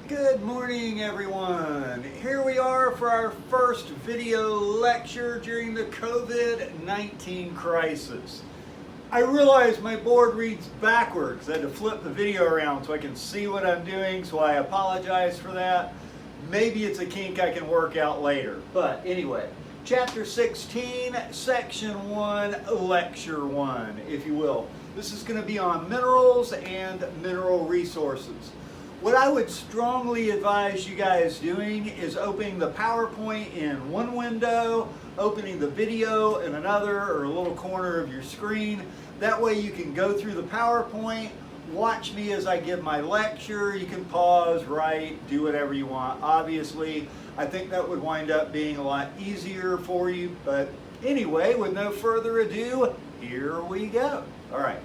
Good morning, everyone. Here we are for our first video lecture during the COVID-19 crisis. I realize my board reads backwards. I had to flip the video around so I can see what I'm doing, so I apologize for that. Maybe it's a kink I can work out later. But anyway, Chapter 16, Section 1, Lecture 1, if you will. This is going to be on minerals and mineral resources. What I would strongly advise you guys doing is opening the PowerPoint in one window, opening the video in another or a little corner of your screen. That way you can go through the PowerPoint, watch me as I give my lecture. You can pause, write, do whatever you want. Obviously, I think that would wind up being a lot easier for you. But anyway, with no further ado, here we go. All right,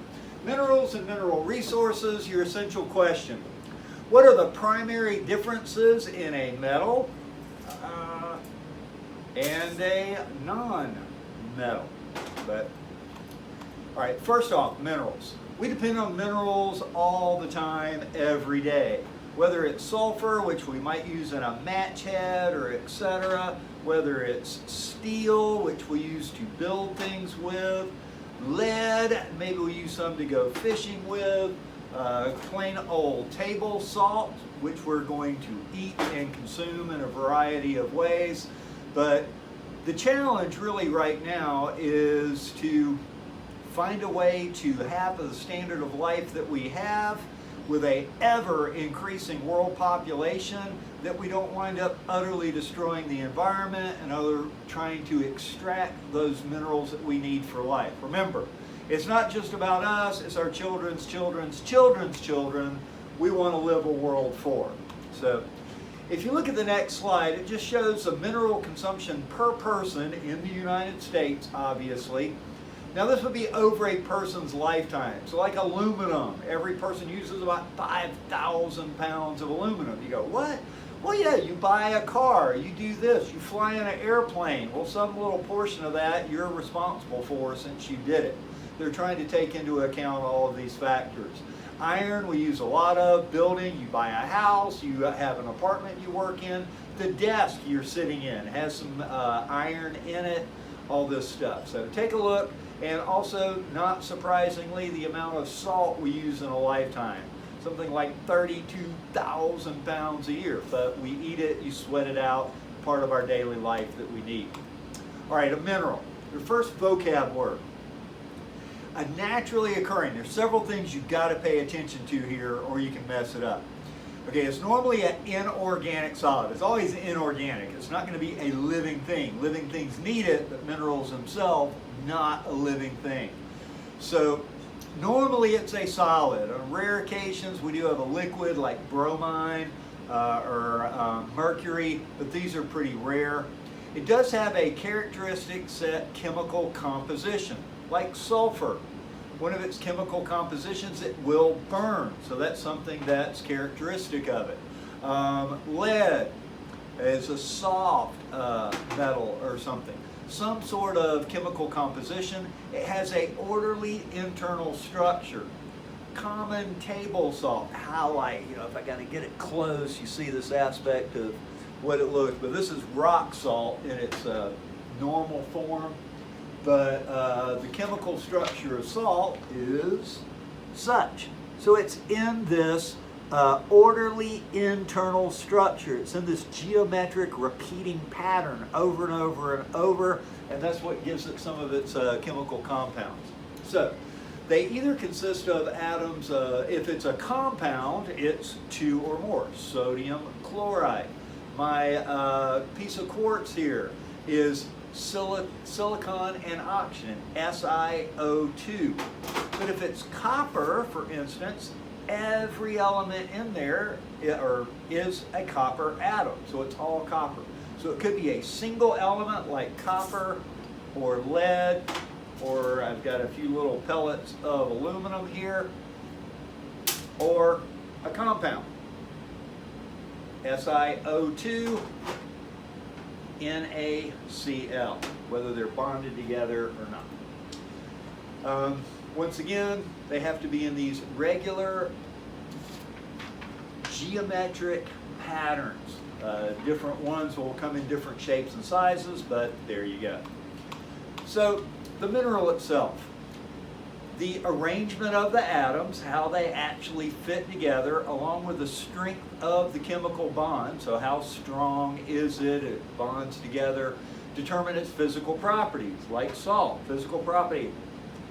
minerals and mineral resources, your essential question. What are the primary differences in a metal and a non-metal? But all right, first off, minerals. We depend on minerals all the time, every day. Whether it's sulfur, which we might use in a match head or etc. Whether it's steel, which we use to build things with. Lead, maybe we use some to go fishing with. Plain old table salt, which we're going to eat and consume in a variety of ways. But the challenge really right now is to find a way to have the standard of life that we have with a ever increasing world population, that we don't wind up utterly destroying the environment and trying to extract those minerals that we need for life. Remember, it's not just about us, it's our children's children's children's children we want to live a world for. So if you look at the next slide, it just shows the mineral consumption per person in the United States, obviously. Now this would be over a person's lifetime. So like aluminum, every person uses about 5,000 pounds of aluminum. You go, what? Well, yeah, you buy a car, you do this, you fly in an airplane. Well, some little portion of that you're responsible for since you did it. They're trying to take into account all of these factors. Iron we use a lot of. Building, you buy a house, you have an apartment you work in. The desk you're sitting in has some iron in it, all this stuff. So take a look, and also, not surprisingly, the amount of salt we use in a lifetime. Something like 32,000 pounds a year, but we eat it, you sweat it out, part of our daily life that we need. All right, a mineral, your first vocab word. A naturally occurring, there's several things you've got to pay attention to here or you can mess it up. Okay, it's normally an inorganic solid. It's always inorganic. It's not going to be a living thing. Living things need it, but minerals themselves, not a living thing. So normally it's a solid. On rare occasions we do have a liquid like bromine or mercury, but these are pretty rare. It does have a characteristic set chemical composition. Like sulfur, one of its chemical compositions, it will burn. So that's something that's characteristic of it. Lead is a soft metal or something. Some sort of chemical composition. It has an orderly internal structure. Common table salt, halite, if I got to get it close, you see this aspect of what it looks. But this is rock salt in its normal form. But the chemical structure of salt is such. So it's in this orderly internal structure. It's in this geometric repeating pattern over and over and over, and that's what gives it some of its chemical compounds. So they either consist of atoms, if it's a compound, it's 2 or more. Sodium chloride. My piece of quartz here is silicon and oxygen, SiO2. But if it's copper, for instance, every element in there is a copper atom, so it's all copper. So it could be a single element like copper or lead, or I've got a few little pellets of aluminum here, or a compound, SiO2, NaCl, whether they're bonded together or not. Once again, they have to be in these regular geometric patterns. Different ones will come in different shapes and sizes, but there you go. So the mineral itself, the arrangement of the atoms, how they actually fit together, along with the strength of the chemical bond, so how strong is it, it bonds together, determine its physical properties, like salt, physical property.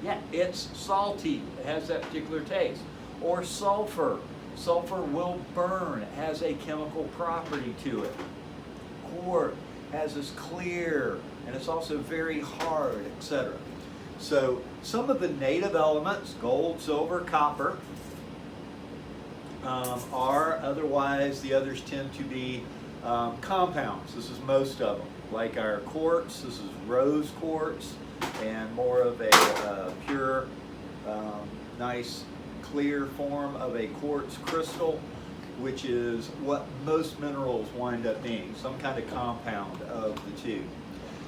Yeah, it's salty, it has that particular taste. Or sulfur, sulfur will burn, it has a chemical property to it. Quartz has this clear, and it's also very hard, etc. So some of the native elements, gold, silver, copper, are, otherwise the others tend to be compounds. This is most of them. Like our quartz, this is rose quartz, and more of a pure, nice, clear form of a quartz crystal, which is what most minerals wind up being, some kind of compound of the two.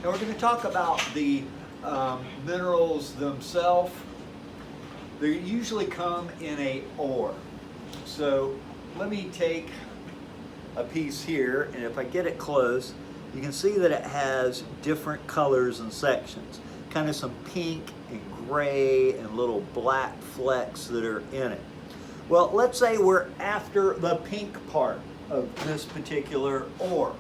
Now we're going to talk about the minerals themselves. They usually come in a ore. So let me take a piece here, and if I get it close, you can see that it has different colors and sections. Kind of some pink and gray and little black flecks that are in it. Well, let's say we're after the pink part of this particular ore.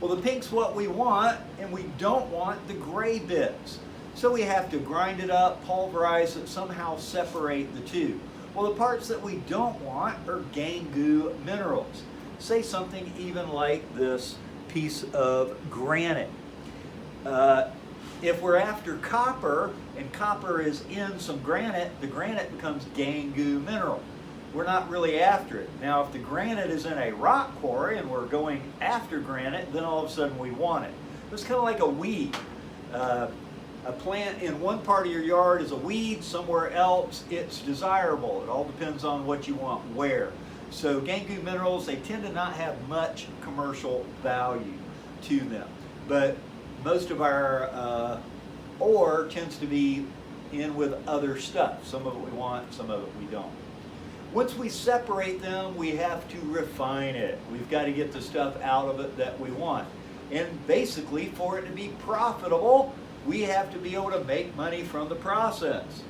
Well, the pink's what we want, and we don't want the gray bits. So we have to grind it up, pulverize it, somehow separate the two. Well, the parts that we don't want are gangue minerals. Say something even like this piece of granite. If we're after copper, and copper is in some granite, the granite becomes gangue mineral. We're not really after it. Now, if the granite is in a rock quarry and we're going after granite, then all of a sudden we want it. It's kind of like a weed. A plant in one part of your yard is a weed, somewhere else it's desirable. It all depends on what you want where. So gangue minerals, they tend to not have much commercial value to them. But most of our ore tends to be in with other stuff. Some of it we want, some of it we don't. Once we separate them, we have to refine it. We've got to get the stuff out of it that we want. And basically, for it to be profitable, we have to be able to make money from the process.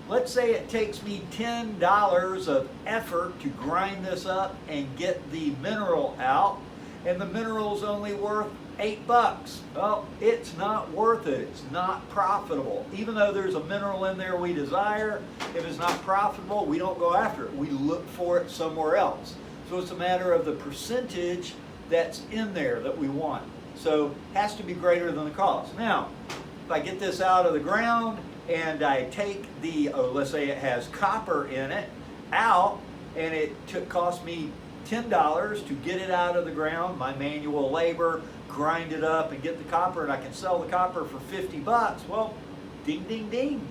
Let's say it takes me $10 of effort to grind this up and get the mineral out, and the mineral's only worth $8. Well, it's not worth it. It's not profitable. Even though there's a mineral in there we desire, if it's not profitable, we don't go after it. We look for it somewhere else. So it's a matter of the percentage that's in there that we want. So it has to be greater than the cost. Now, if I get this out of the ground and I take the, let's say it has copper in it, out, and it cost me $10 to get it out of the ground, my manual labor, grind it up and get the copper, and I can sell the copper for $50, well, ding, ding, ding.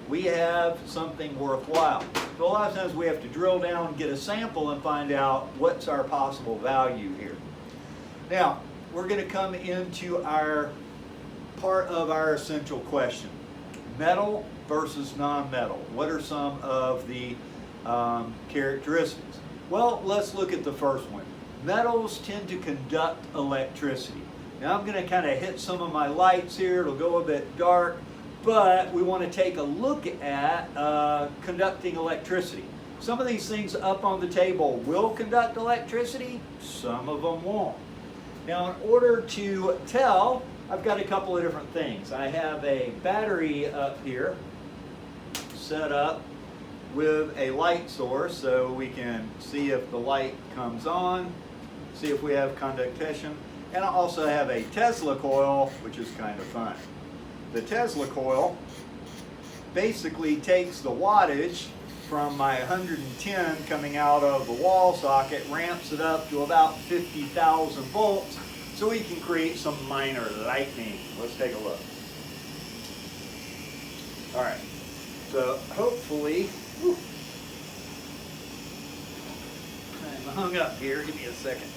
We have something worthwhile. So a lot of times we have to drill down, get a sample, and find out what's our possible value here. Now, we're going to come into our part of our essential question. Metal versus non-metal. What are some of the characteristics? Well, let's look at the first one. Metals tend to conduct electricity. Now I'm going to kind of hit some of my lights here. It'll go a bit dark, but we want to take a look at conducting electricity. Some of these things up on the table will conduct electricity, some of them won't. Now, in order to tell, I've got a couple of different things. I have a battery up here set up with a light source so we can see if the light comes on, see if we have conduction. And I also have a Tesla coil, which is kind of fun. The Tesla coil basically takes the wattage from my 110 coming out of the wall socket, ramps it up to about 50,000 volts, so we can create some minor lightning. Let's take a look. All right, so hopefully, I'm hung up here, give me a second.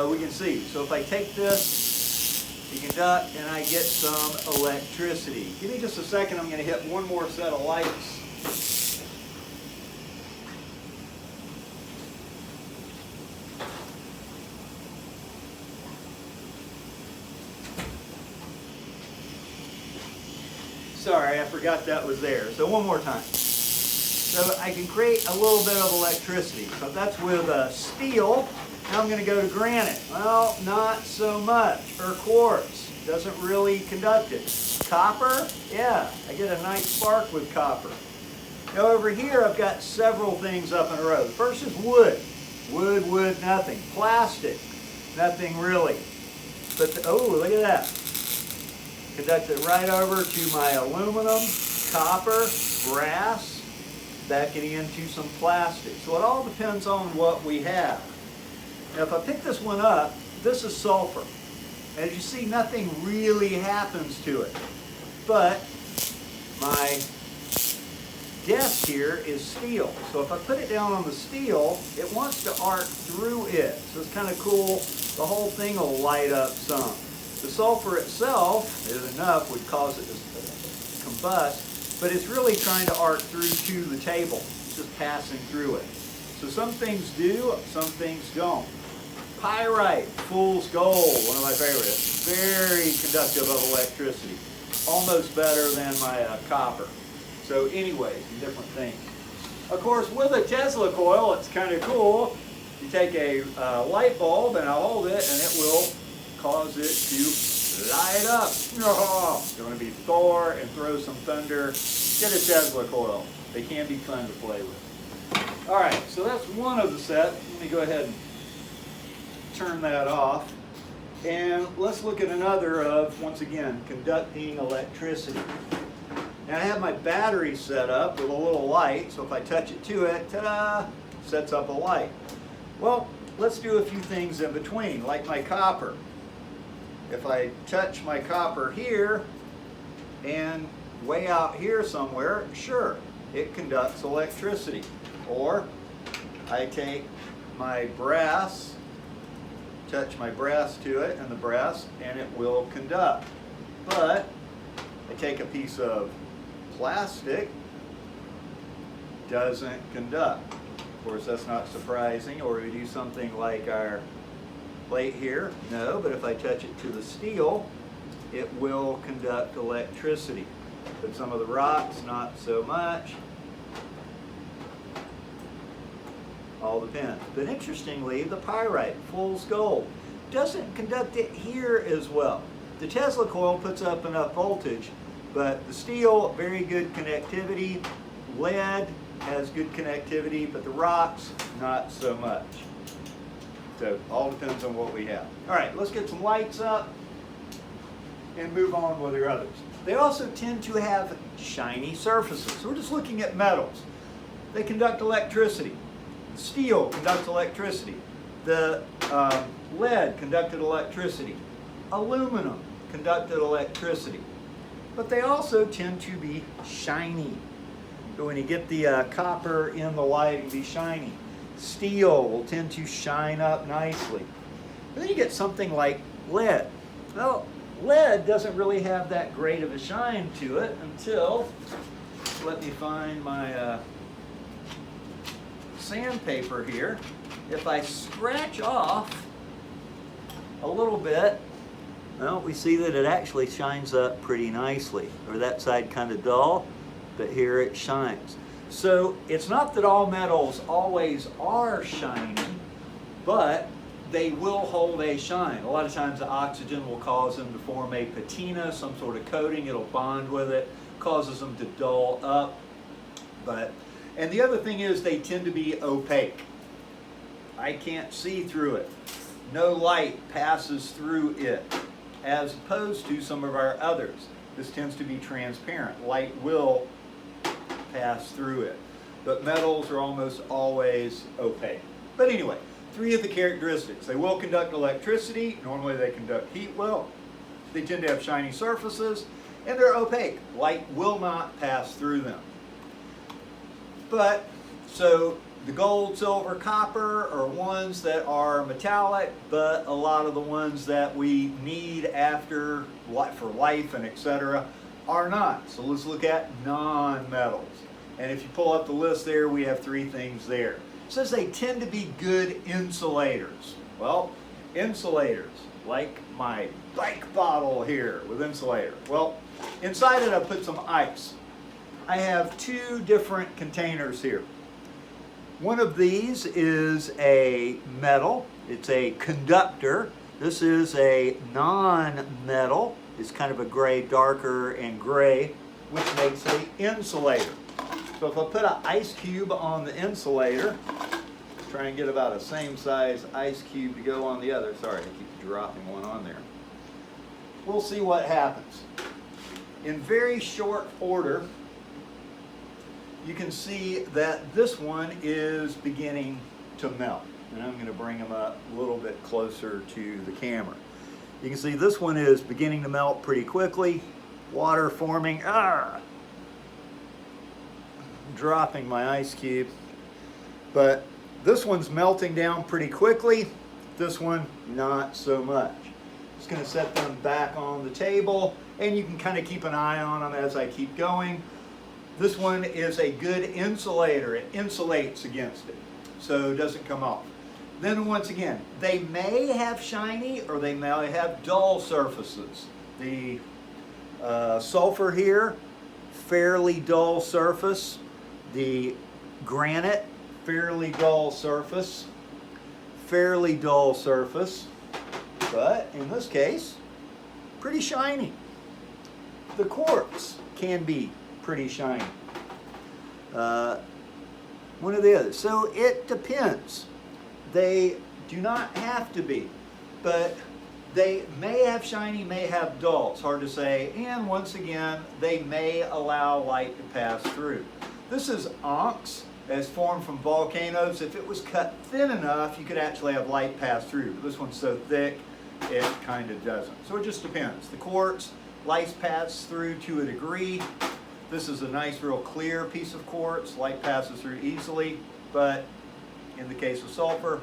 We can see. So if I take this, you conduct, and I get some electricity. Give me just a second, I'm going to hit one more set of lights. sorry, I forgot that was there. So one more time. So I can create a little bit of electricity. So that's with steel. Now I'm going to go to granite. Well, not so much. Or quartz. Doesn't really conduct it. Copper? Yeah, I get a nice spark with copper. Now over here I've got several things up in a row. The first is wood. Wood, nothing. Plastic, nothing really. But, oh, look at that. Conduct it right over to my aluminum, copper, brass, backing into some plastic. So it all depends on what we have. Now if I pick this one up, this is sulfur. As you see, nothing really happens to it. But my desk here is steel. So if I put it down on the steel, it wants to arc through it. So it's kind of cool. The whole thing will light up some. The sulfur itself, is enough, would cause it to combust, but it's really trying to arc through to the table. It's just passing through it. So some things do, some things don't. Pyrite, fool's gold, one of my favorites. Very conductive of electricity. Almost better than my copper. So anyways, different things. Of course, with a Tesla coil, it's kind of cool. You take a light bulb and I'll hold it and it will cause it to light up. Oh, you want to be Thor and throw some thunder, get a Tesla coil. They can be fun to play with. All right, so that's one of the set. Let me go ahead and turn that off. And let's look at another of, once again, conducting electricity. Now I have my battery set up with a little light, so if I touch it to it, ta-da, sets up a light. Well, let's do a few things in between, like my copper. If I touch my copper here and way out here somewhere, sure, it conducts electricity. Or I take my brass, touch my brass to it and the brass, and it will conduct. But I take a piece of plastic, doesn't conduct. Of course, that's not surprising. Or we do something like our plate here, no, but if I touch it to the steel, it will conduct electricity. But some of the rocks, not so much. All depends. But interestingly, the pyrite, fool's gold, doesn't conduct it here as well. The Tesla coil puts up enough voltage, but the steel, very good connectivity. Lead has good connectivity, but the rocks, not so much. So all depends on what we have. All right, let's get some lights up and move on with the others. They also tend to have shiny surfaces. So we're just looking at metals. They conduct electricity. Steel conducts electricity. The lead conducted electricity. Aluminum conducted electricity. But they also tend to be shiny. So when you get the copper in the light, it can be shiny. Steel will tend to shine up nicely. And then you get something like lead. Well, lead doesn't really have that great of a shine to it until, let me find my sandpaper here. If I scratch off a little bit, well, we see that it actually shines up pretty nicely. Or that side kind of dull, but here it shines. So it's not that all metals always are shiny, but they will hold a shine. A lot of times the oxygen will cause them to form a patina, some sort of coating. It'll bond with it, causes them to dull up. And the other thing is they tend to be opaque. I can't see through it. No light passes through it, as opposed to some of our others. This tends to be transparent. Light will pass through it. But metals are almost always opaque. But anyway, three of the characteristics. They will conduct electricity. Normally they conduct heat well. They tend to have shiny surfaces. And they're opaque. Light will not pass through them. But, so the gold, silver, copper are ones that are metallic, but a lot of the ones that we need after for life and etc. are not. So let's look at non-metals. And if you pull up the list there, we have three things there. It says they tend to be good insulators. Well, insulators, like my bike bottle here with insulator. Well, inside it I put some ice. I have two different containers here. One of these is a metal. It's a conductor. This is a non-metal. It's kind of a gray, darker and gray, which makes an insulator. So if I put an ice cube on the insulator, try and get about a same size ice cube to go on the other. Sorry, I keep dropping one on there. We'll see what happens. In very short order, you can see that this one is beginning to melt. And I'm going to bring them up a little bit closer to the camera. You can see this one is beginning to melt pretty quickly. Water forming. Dropping my ice cube. But this one's melting down pretty quickly. This one, not so much. Just going to set them back on the table, and you can kind of keep an eye on them as I keep going. This one is a good insulator. It insulates against it, so it doesn't come off. Then once again, they may have shiny or they may have dull surfaces. The sulfur here, fairly dull surface. The granite, fairly dull surface. Fairly dull surface. But in this case, pretty shiny. The quartz can be pretty shiny. One or the other. So it depends. They do not have to be, but they may have shiny, may have dull. It's hard to say. And once again, they may allow light to pass through. This is onyx, as formed from volcanoes. If it was cut thin enough, you could actually have light pass through. But this one's so thick, it kind of doesn't. So it just depends. The quartz, light passes through to a degree. This is a nice, real clear piece of quartz. Light passes through easily, but in the case of sulfur,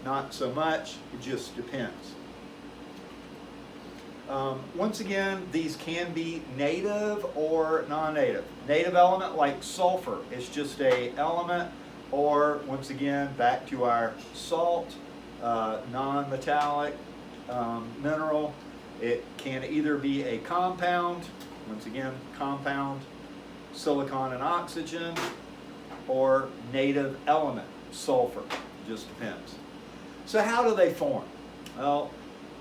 not so much. It just depends. Once again, these can be native or non-native. Native element like sulfur is just a element, or once again, back to our salt, non-metallic mineral. It can either be a compound, once again, compound, silicon and oxygen, or native element, sulfur. It just depends. So how do they form? Well,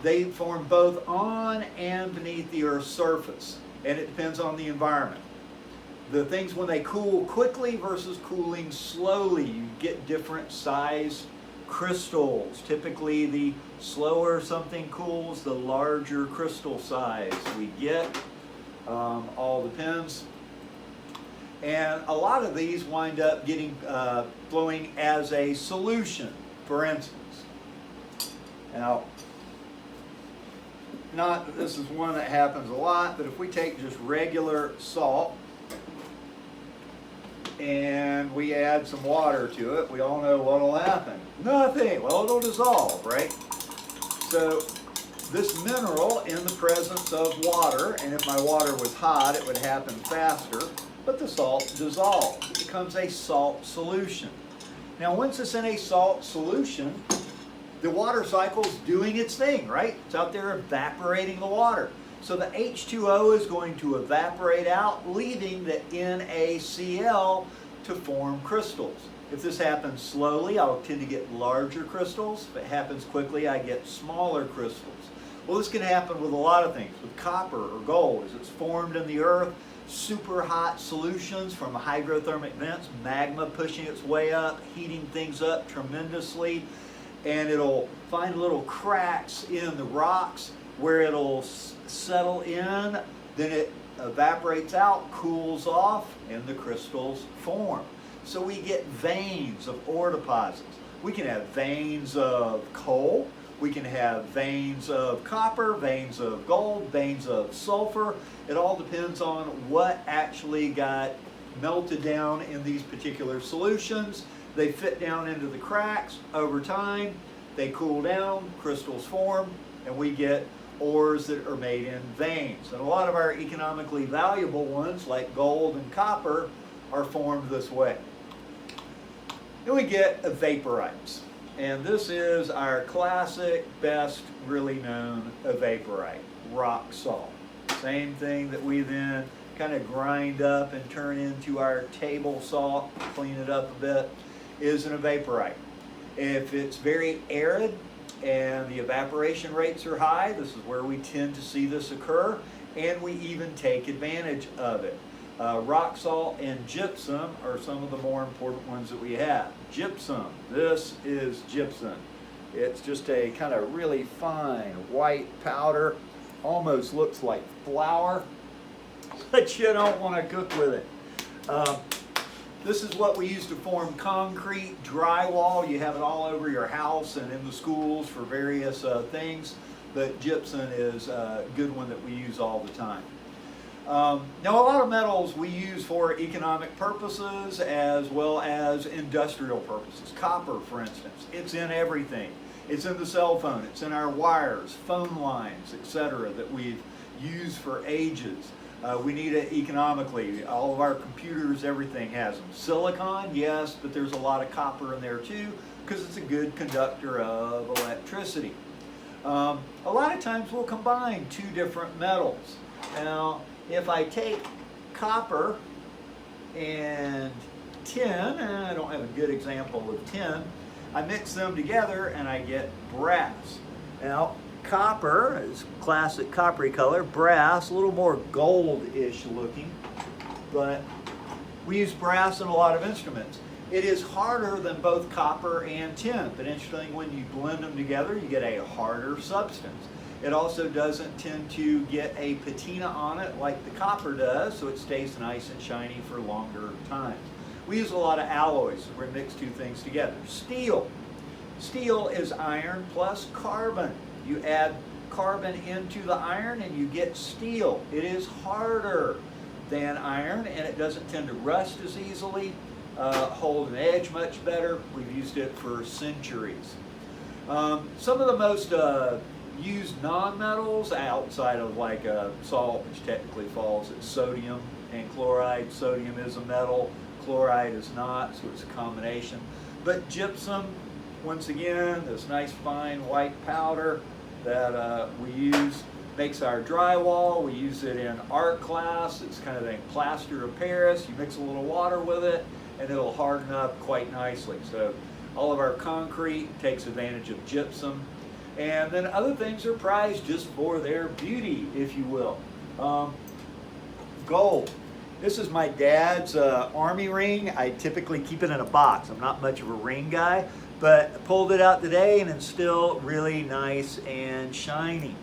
they form both on and beneath the Earth's surface, and it depends on the environment. The things when they cool quickly versus cooling slowly, you get different size crystals. Typically, the slower something cools, the larger crystal size we get. All depends. And a lot of these wind up getting flowing as a solution, for instance. Now, not that this is one that happens a lot, but if we take just regular salt and we add some water to it, we all know what will happen. Nothing. Well, it'll dissolve, right? So this mineral in the presence of water, and if my water was hot, it would happen faster, but the salt dissolves. It becomes a salt solution. Now, once it's in a salt solution, the water cycle's doing its thing, right? It's out there evaporating the water. So the H2O is going to evaporate out, leaving the NaCl to form crystals. If this happens slowly, I'll tend to get larger crystals. If it happens quickly, I get smaller crystals. Well, this can happen with a lot of things. With copper or gold, as it's formed in the earth, super hot solutions from hydrothermic vents, magma pushing its way up, heating things up tremendously, and it'll find little cracks in the rocks where it'll settle in, then it evaporates out, cools off, and the crystals form. So we get veins of ore deposits. We can have veins of coal, we can have veins of copper, veins of gold, veins of sulfur. It all depends on what actually got melted down in these particular solutions. They fit down into the cracks over time, they cool down, crystals form, and we get ores that are made in veins. And a lot of our economically valuable ones, like gold and copper, are formed this way. Then we get vaporites. And this is our classic, best, really known evaporite, rock salt. Same thing that we then kind of grind up and turn into our table salt, clean it up a bit, is an evaporite. If it's very arid and the evaporation rates are high, this is where we tend to see this occur, and we even take advantage of it. Rock salt and gypsum are some of the more important ones that we have. Gypsum, this is gypsum. It's just a kind of really fine white powder, almost looks like flour, but you don't want to cook with it. This is what we use to form concrete, drywall. You have it all over your house and in the schools for various things, but gypsum is a good one that we use all the time. Now, a lot of metals we use for economic purposes as well as industrial purposes. Copper, for instance, it's in everything. It's in the cell phone, it's in our wires, phone lines, etc. that we've used for ages. We need it economically. All of our computers, everything has them. Silicon, yes, but there's a lot of copper in there too because it's a good conductor of electricity. A lot of times we'll combine two different metals. Now, if I take copper and tin, and I don't have a good example of tin, I mix them together and I get brass. Now, copper is classic coppery color, brass, a little more gold-ish looking, but we use brass in a lot of instruments. It is harder than both copper and tin, but interestingly, when you blend them together, you get a harder substance. It also doesn't tend to get a patina on it like the copper does, so it stays nice and shiny for longer times. We use a lot of alloys where we mix two things together. Steel. Steel is iron plus carbon. You add carbon into the iron and you get steel. It is harder than iron and it doesn't tend to rust as easily, hold an edge much better. We've used it for centuries. Some of the most used nonmetals outside of like salt, which technically falls at sodium and chloride. Sodium is a metal, chloride is not, so it's a combination. But gypsum, once again, this nice fine white powder that we use, makes our drywall. We use it in art class. It's kind of a plaster of Paris. You mix a little water with it and it'll harden up quite nicely. So all of our concrete takes advantage of gypsum. And then other things are prized just for their beauty, if you will. Gold. This is my dad's army ring. I typically keep it in a box. I'm not much of a ring guy, but I pulled it out today and it's still really nice and shiny.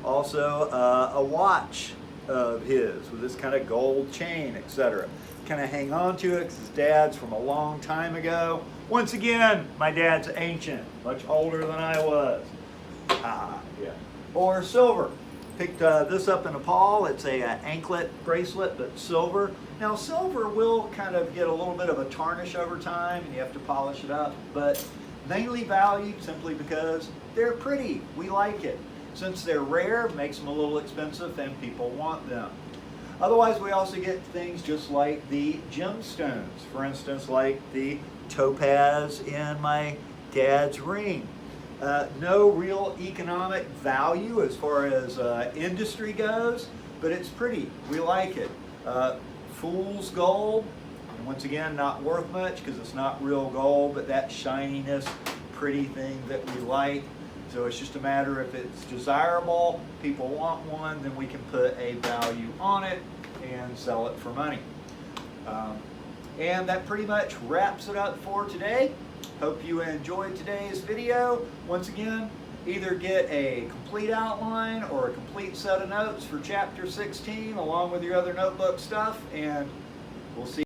Also a watch of his with this kind of gold chain, etc. Kind of hang on to it because his dad's from a long time ago. Once again, my dad's ancient, much older than I was. Yeah. Or silver. Picked this up in Nepal. It's a anklet bracelet, but silver. Now silver will kind of get a little bit of a tarnish over time and you have to polish it up, but mainly valued simply because they're pretty. We like it. Since they're rare, it makes them a little expensive and people want them. Otherwise, we also get things just like the gemstones. For instance, like the topaz in my dad's ring. No real economic value as far as industry goes, but it's pretty. We like it. Fool's gold, and once again, not worth much because it's not real gold, but that shininess, pretty thing that we like. So it's just a matter if it's desirable, people want one, then we can put a value on it and sell it for money. And that pretty much wraps it up for today. Hope you enjoyed today's video. Once again, either get a complete outline or a complete set of notes for chapter 16 along with your other notebook stuff, and we'll see